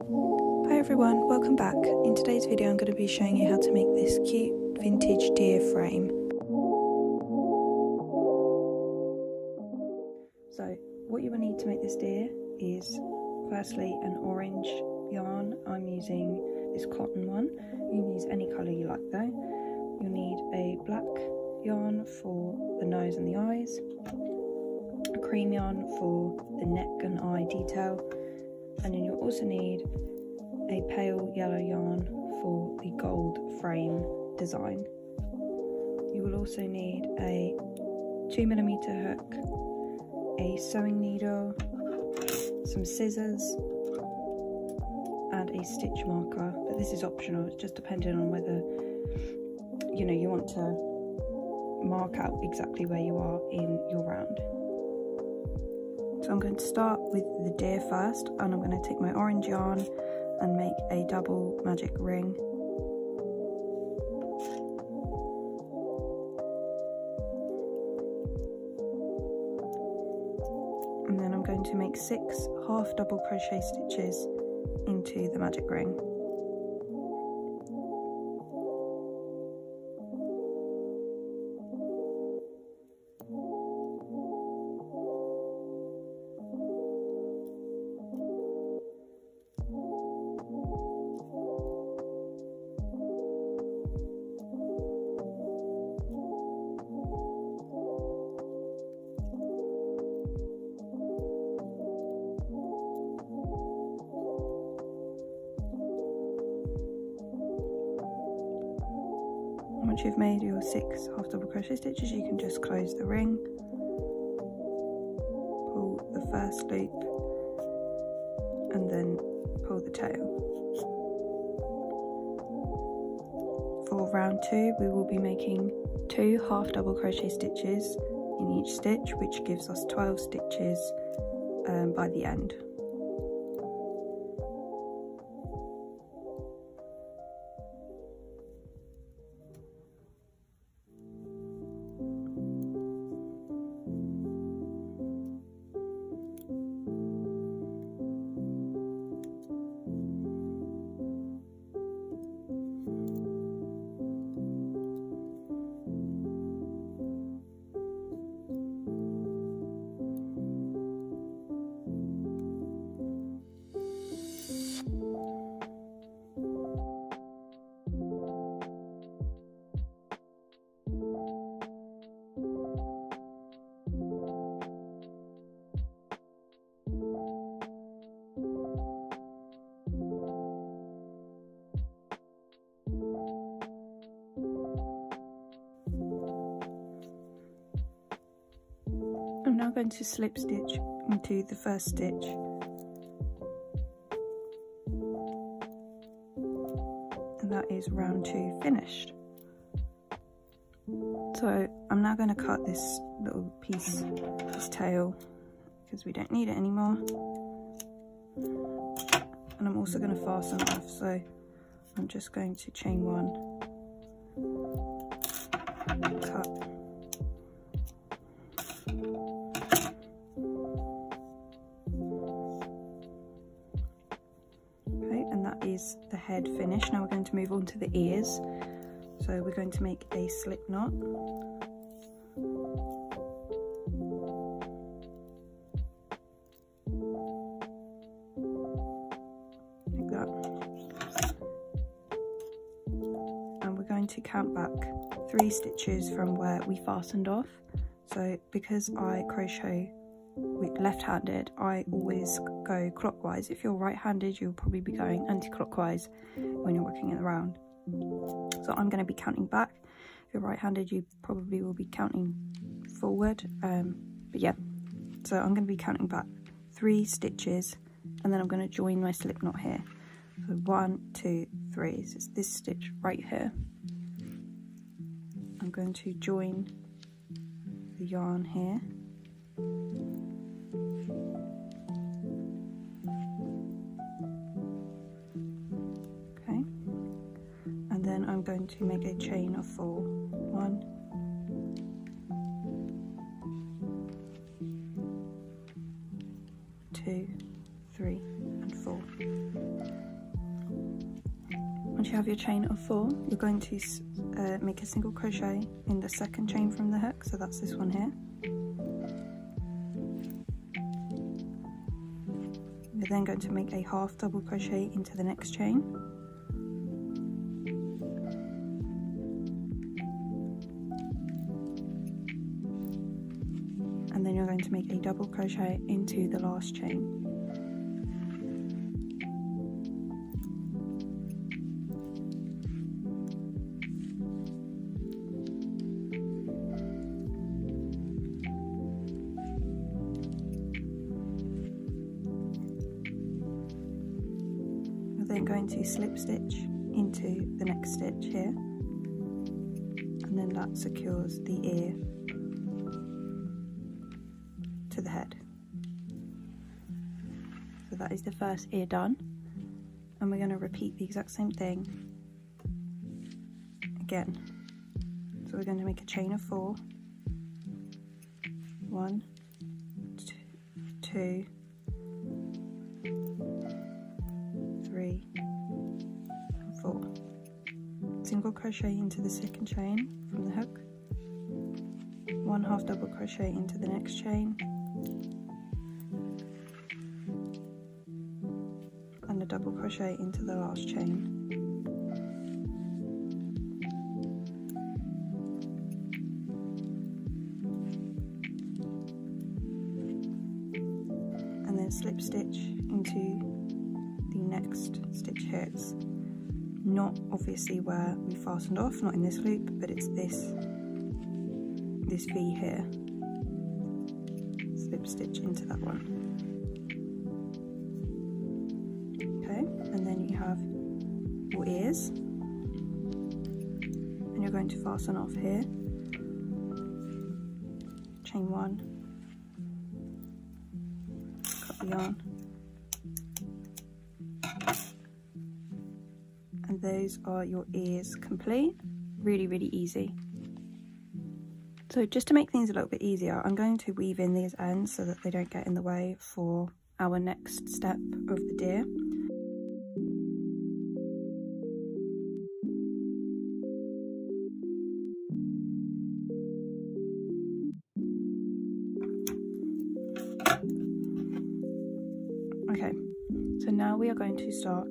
Hi everyone, welcome back. In today's video I'm going to be showing you how to make this cute vintage deer frame. So what you will need to make this deer is firstly an orange yarn. I'm using this cotton one. You can use any colour you like though. You'll need a black yarn for the nose and the eyes, a cream yarn for the neck and eye detail, and then you'll also need a pale yellow yarn for the gold frame design. You will also need a 2mm hook, a sewing needle, some scissors and a stitch marker, but this is optional. It's just depending on whether you want to mark out exactly where you are in your round. So I'm going to start with the deer first, and I'm going to take my orange yarn and make a double magic ring. And then I'm going to make 6 half double crochet stitches into the magic ring. Once you've made your 6 half double crochet stitches, you can just close the ring, pull the first loop and then pull the tail. For round 2 we will be making 2 half double crochet stitches in each stitch, which gives us 12 stitches by the end. I'm now going to slip stitch into the first stitch, and that is round 2 finished. So I'm now going to cut this little piece, this tail, because we don't need it anymore, and I'm also going to fasten off, so I'm just going to chain 1, cut, is the head finished. Now we're going to move on to the ears. So we're going to make a slip knot. Like that. And we're going to count back 3 stitches from where we fastened off. So because I crochet left-handed, I always go clockwise. If you're right-handed, you'll probably be going anti-clockwise when you're working in the round. So I'm going to be counting back. If you're right-handed, you probably will be counting forward. But yeah, so I'm going to be counting back 3 stitches, and then I'm going to join my slip knot here. So 1, 2, 3. So it's this stitch right here. I'm going to join the yarn here. Then I'm going to make a chain of 4. 1, 2, 3 and 4. Once you have your chain of 4, you're going to make a single crochet in the second chain from the hook, so that's this one here. You're then going to make a half double crochet into the next chain. And then you're going to make a double crochet into the last chain. Then going to slip stitch into the next stitch here, and then that secures the ear to the head. So that is the first ear done, and we're going to repeat the exact same thing again. So we're going to make a chain of 4, 1, 2, 3, and 4. Single crochet into the second chain from the hook, 1 half double crochet into the next chain, and a double crochet into the last chain. And then slip stitch into the next stitch here. It's not obviously where we fastened off, not in this loop, but it's this V here. Slip stitch into that one. Okay, and then you have your ears, and you're going to fasten off here. Chain 1, cut the yarn, and those are your ears complete. Really, really easy. So just to make things a little bit easier, I'm going to weave in these ends so that they don't get in the way for our next step of the deer. Okay, so now we are going to start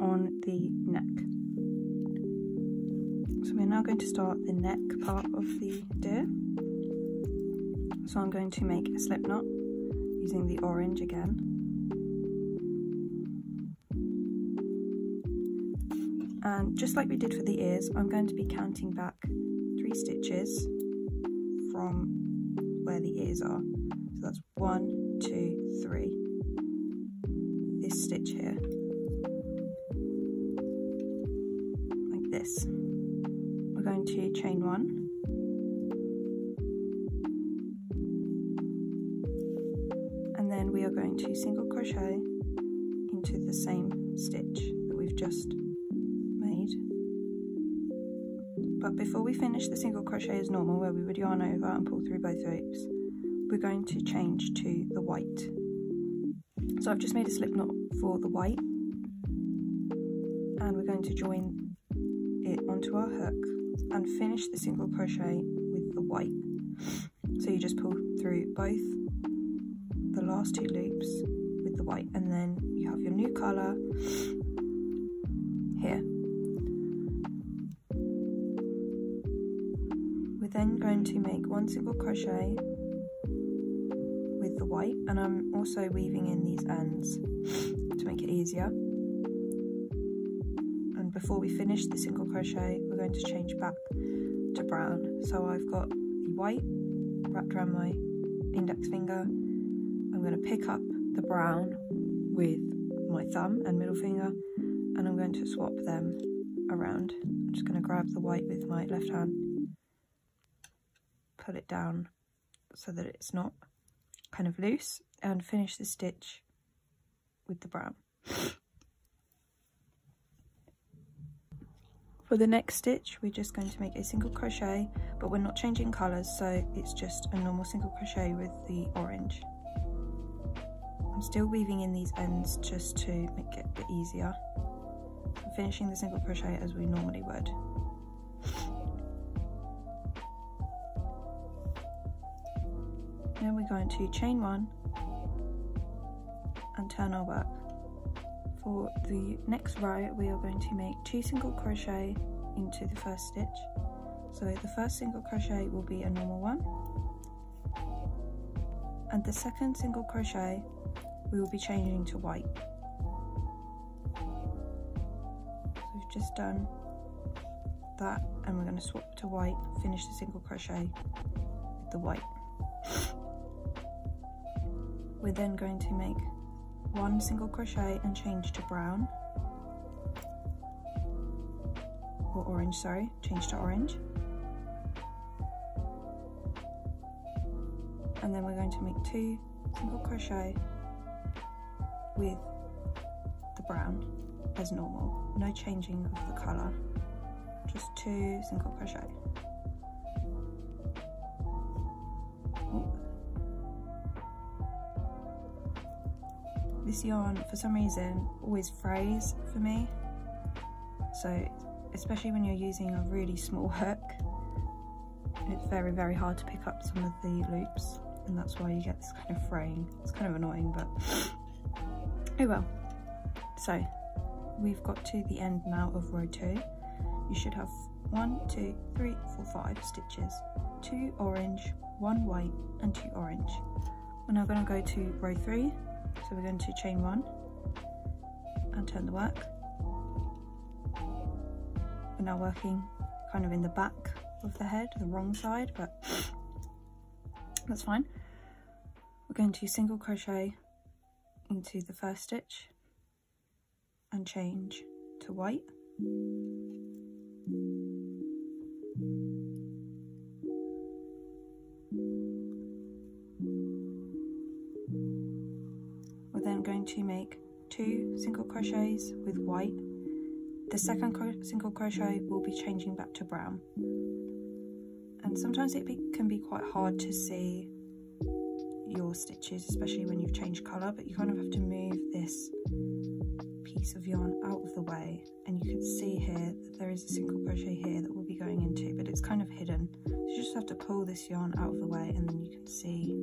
on the neck. So we're now going to start the neck part of the deer. So I'm going to make a slip knot using the orange again. And just like we did for the ears, I'm going to be counting back 3 stitches from where the ears are. So that's 1, 2, 3. This stitch here. Like this. We're going to chain 1. And then we are going to single crochet into the same stitch that we've just made. But before we finish the single crochet as normal, where we would yarn over and pull through both loops, we're going to change to the white. So I've just made a slip knot for the white, and we're going to join it onto our hook and finish the single crochet with the white. So you just pull through both the last 2 loops with the white, and then you have your new colour here. We're then going to make 1 single crochet with the white, and I'm also weaving in these ends to make it easier. And before we finish the single crochet, we're going to change back to brown. So I've got the white wrapped around my index finger. I'm going to pick up the brown with my thumb and middle finger, and I'm going to swap them around. I'm just going to grab the white with my left hand, pull it down so that it's not kind of loose, and finish the stitch with the brown. For the next stitch, we're just going to make a single crochet, but we're not changing colours, so it's just a normal single crochet with the orange. I'm still weaving in these ends just to make it a bit easier. finishing the single crochet as we normally would. Then we're going to chain 1 and turn our work. For the next row, we are going to make 2 single crochet into the first stitch. So the first single crochet will be a normal one, and the second single crochet we will be changing to white. So we've just done that, and we're going to swap to white, finish the single crochet with the white. We're then going to make 1 single crochet and change to brown, or orange, sorry, change to orange. And then we're going to make 2 single crochet with the brown as normal, no changing of the colour, just 2 single crochet. Ooh. This yarn, for some reason, always frays for me, so especially when you're using a really small hook, it's very, very hard to pick up some of the loops, and that's why you get this kind of fraying. It's kind of annoying, but oh well. So we've got to the end now of row 2. You should have 1, 2, 3, 4, 5 stitches, 2 orange, 1 white and 2 orange. We're now going to go to row 3, so we're going to chain 1 and turn the work. We're now working kind of in the back of the head, the wrong side, but that's fine. We're going to single crochet into the first stitch and change to white. We're then going to make 2 single crochets with white. The second single crochet will be changing back to brown. And sometimes it can be quite hard to see your stitches, especially when you've changed colour, but you kind of have to move this piece of yarn out of the way, and you can see here that there is a single crochet here that we'll be going into, but it's kind of hidden. So you just have to pull this yarn out of the way, and then you can see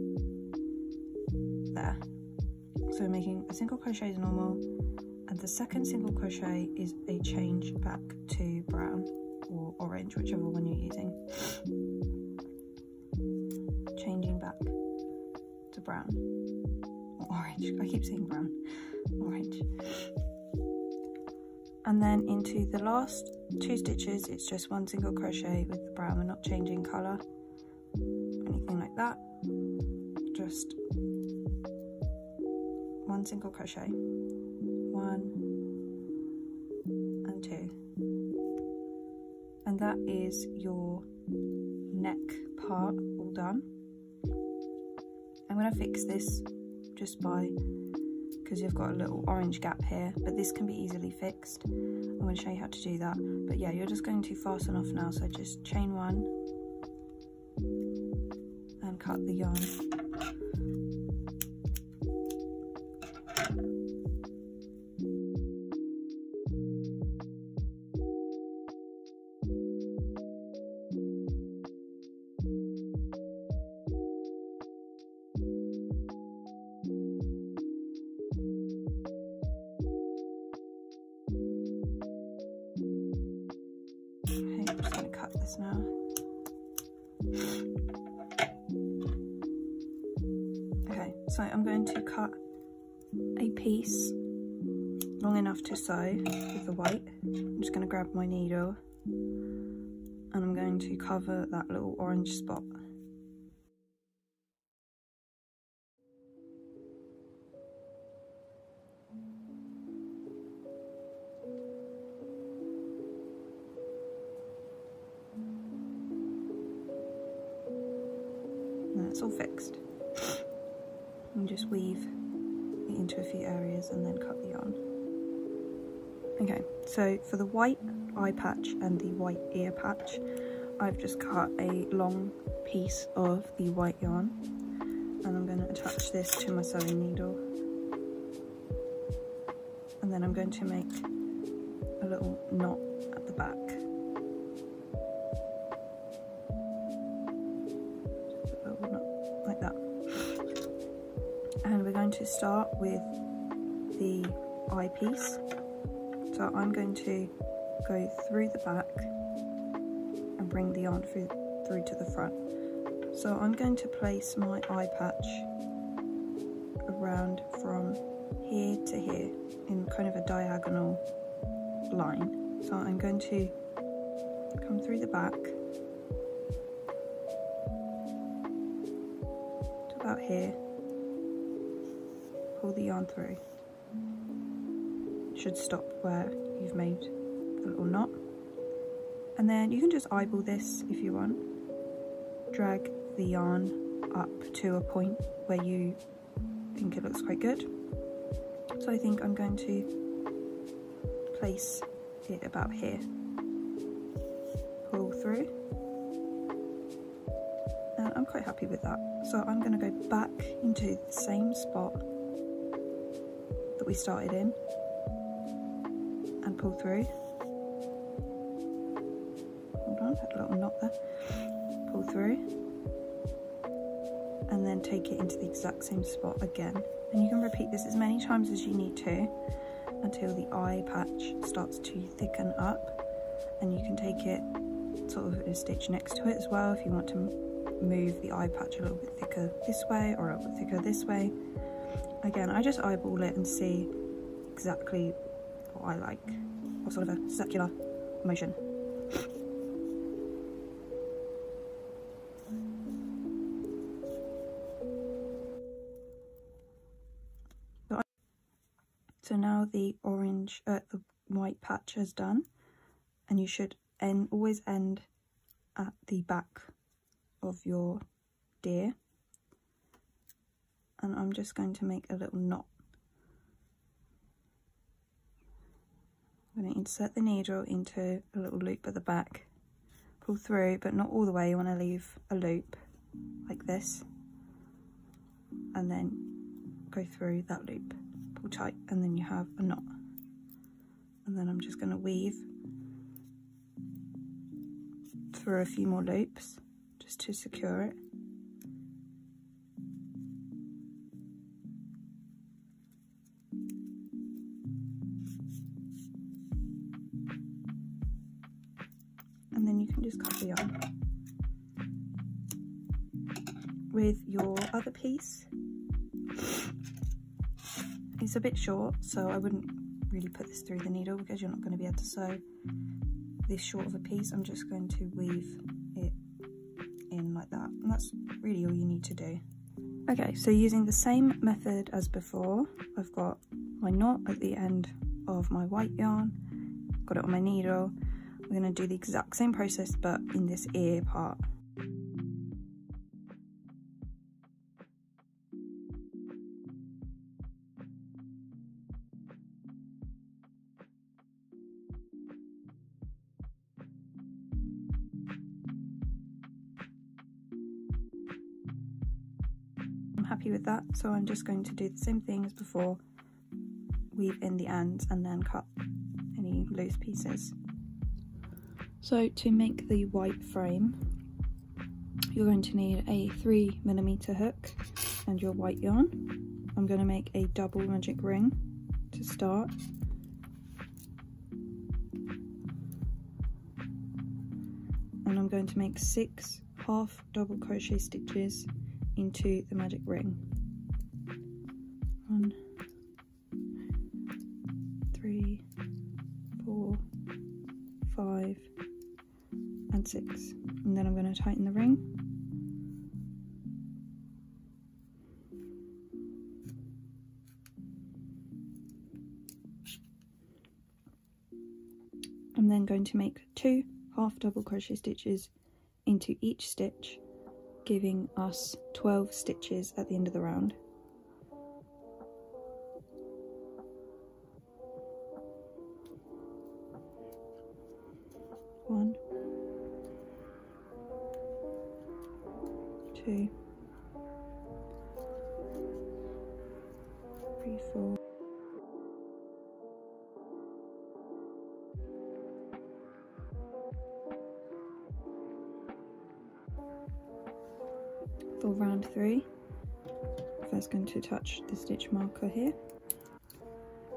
there. So we're making a single crochet as normal, and the second single crochet is a change back to brown or orange, whichever one you're using. Changing back to brown or orange. I keep saying brown, orange. And then into the last 2 stitches, it's just 1 single crochet with the brown. We're not changing colour, anything like that. Just 1 single crochet, 1 and 2. And that is your neck part all done. I'm going to fix this just because you've got a little orange gap here, but this can be easily fixed. I'm going to show you how to do that. But yeah, you're just going to fasten off now, so just chain 1 and cut the yarn. This now. Okay, so I'm going to cut a piece long enough to sew with the white. I'm just going to grab my needle and I'm going to cover that little orange spot. It's all fixed. And just weave it into a few areas and then cut the yarn. Okay, so for the white eye patch and the white ear patch, I've just cut a long piece of the white yarn, and I'm going to attach this to my sewing needle, and then I'm going to make a little knot at the back. Just a little knot like that. And we're going to start with the eye piece. So I'm going to go through the back and bring the yarn through to the front. So I'm going to place my eye patch around from here to here in kind of a diagonal line. So I'm going to come through the back to about here, pull the yarn through. It should stop where you've made the little knot. And then you can just eyeball this if you want. Drag the yarn up to a point where you think it looks quite good. So I think I'm going to place it about here. Pull through. And I'm quite happy with that. So I'm going to go back into the same spot that we started in and pull through. Hold on, had a little knot there. Pull through and then take it into the exact same spot again. And you can repeat this as many times as you need to until the eye patch starts to thicken up, and you can take it sort of a stitch next to it as well if you want to move the eye patch a little bit thicker this way or a little bit thicker this way. Again, I just eyeball it and see exactly what I like, or sort of a circular motion. So now the white patch is done, and you should always end at the back of your deer. And I'm just going to make a little knot. I'm going to insert the needle into a little loop at the back, pull through, but not all the way. You want to leave a loop like this, and then go through that loop. Pull tight, and then you have a knot. And then I'm just going to weave through a few more loops just to secure it. And then you can just cut the yarn. With your other piece, it's a bit short, so I wouldn't really put this through the needle because you're not going to be able to sew this short of a piece. I'm just going to weave it in like that, and that's really all you need to do. Okay, so using the same method as before, I've got my knot at the end of my white yarn, got it on my needle. We're going to do the exact same process but in this ear part. I'm happy with that, so I'm just going to do the same thing as before, weave in the ends and then cut any loose pieces. So to make the white frame, you're going to need a 3mm hook and your white yarn. I'm going to make a double magic ring to start. And I'm going to make 6 half double crochet stitches into the magic ring. 1, 3, 4, 5 and 6, and then I'm going to tighten the ring. I'm then going to make 2 half double crochet stitches into each stitch, giving us 12 stitches at the end of the round. One, 2, 3, 4, For round 3, first going to touch the stitch marker here,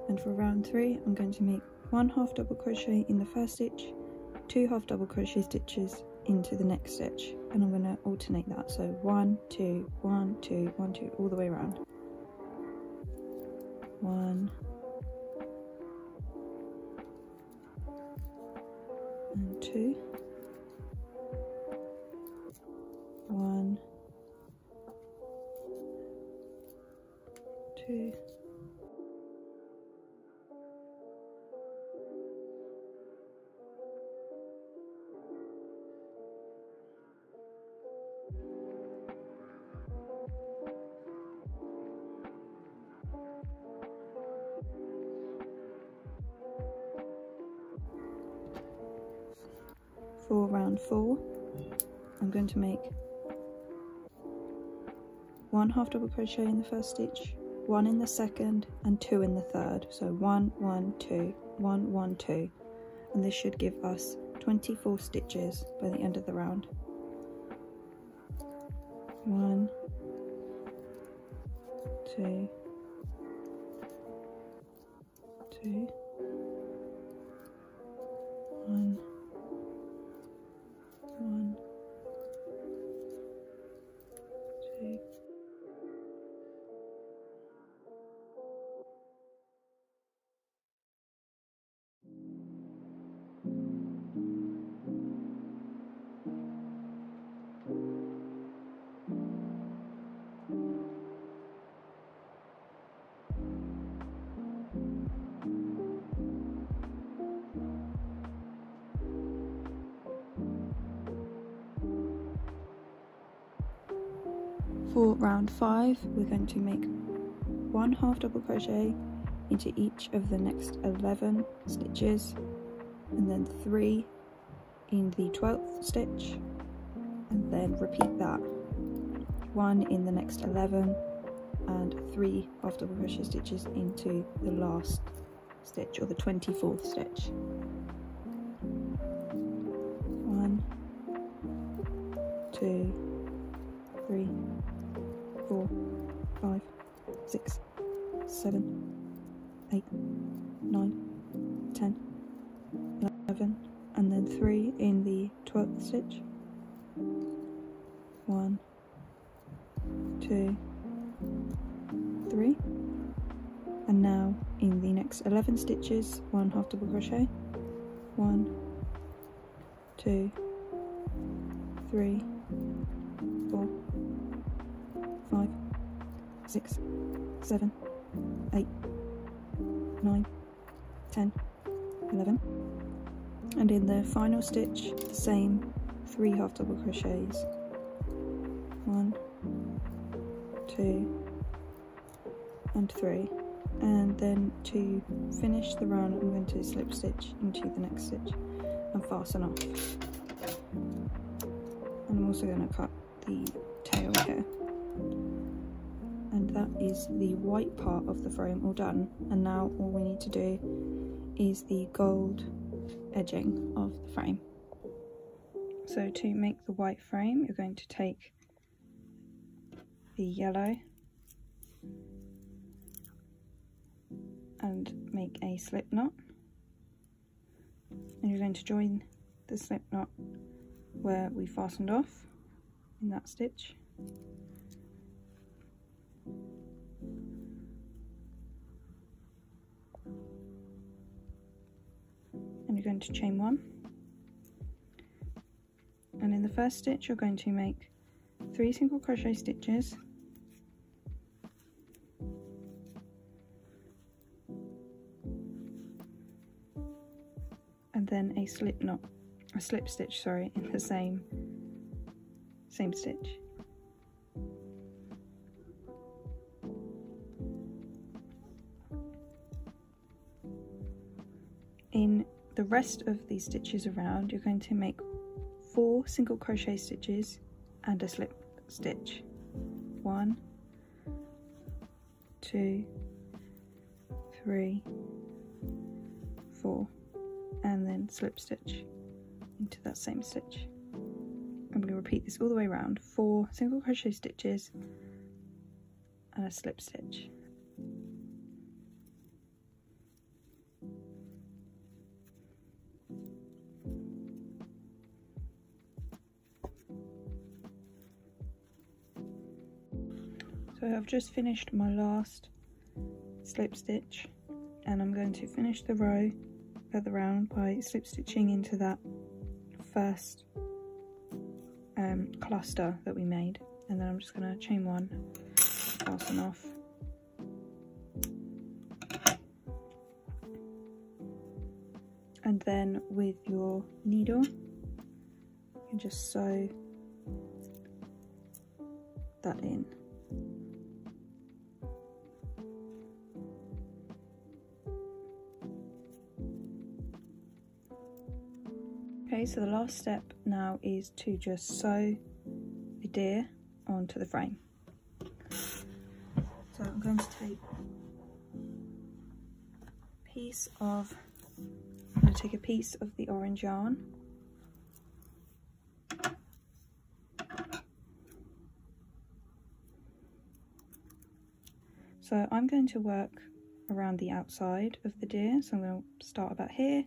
and for round 3 I'm going to make 1 half double crochet in the first stitch, 2 half double crochet stitches into the next stitch, and I'm going to alternate that, so 1 2 1 2 1 2 all the way around. 1 and 2, 1 2 For round 4, I'm going to make 1 half double crochet in the first stitch, 1 in the second, and 2 in the third. So 1 1 2 1 1 2, and this should give us 24 stitches by the end of the round. 1 2 2 1 1 2 For round 5, we're going to make 1 half double crochet into each of the next 11 stitches, and then 3 in the 12th stitch, and then repeat that, 1 in the next 11 and 3 half double crochet stitches into the last stitch, or the 24th stitch. 1 2 3 4 5 6 7 8 9 10 11, and then 3 in the 12th stitch. 1 2 3, and now in the next 11 stitches 1 half double crochet. 1 2 3 4 5 6 7 8 9 10 11, and in the final stitch the same 3 half double crochets. 1 2 and 3, and then to finish the round I'm going to slip stitch into the next stitch and fasten off. And I'm also going to cut the tail here, and that is the white part of the frame all done. And now all we need to do is the gold edging of the frame. So to make the white frame, you're going to take the yellow and make a slip knot, and you're going to join the slip knot where we fastened off in that stitch. And you're going to chain 1, and in the first stitch you're going to make 3 single crochet stitches, and then a slip stitch, sorry, in the same stitch. In the rest of these stitches around, you're going to make 4 single crochet stitches and a slip stitch. 1 2 3 4, and then slip stitch into that same stitch. I'm going to repeat this all the way around. 4 single crochet stitches and a slip stitch. So I've just finished my last slip stitch, and I'm going to finish the row further round by slip stitching into that first cluster that we made, and then I'm just going to chain 1, fasten off, and then with your needle you can just sew that in. Okay, so the last step now is to just sew the deer onto the frame. So I'm going to take a piece of the orange yarn, so I'm going to work around the outside of the deer. So I'm going to start about here,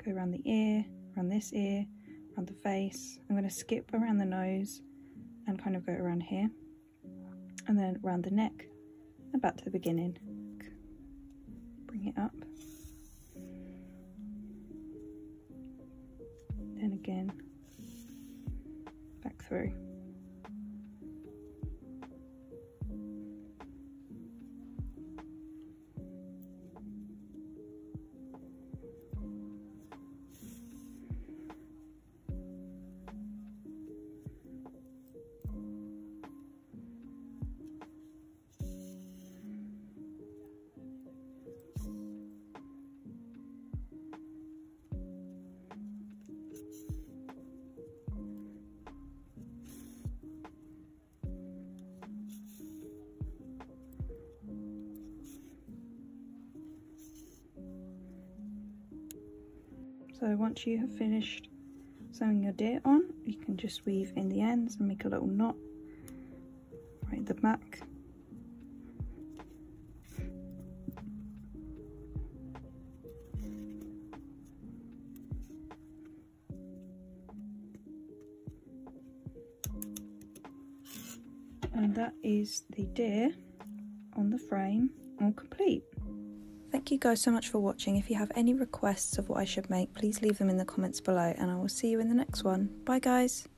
go around the ear, around this ear, around the face. I'm going to skip around the nose and kind of go around here, and then around the neck and back to the beginning. Bring it up, then again back through. So once you have finished sewing your deer on, you can just weave in the ends and make a little knot right at the back. And that is the deer on the frame all complete. Thank you guys so much for watching. If you have any requests of what I should make, please leave them in the comments below, and I will see you in the next one. Bye guys!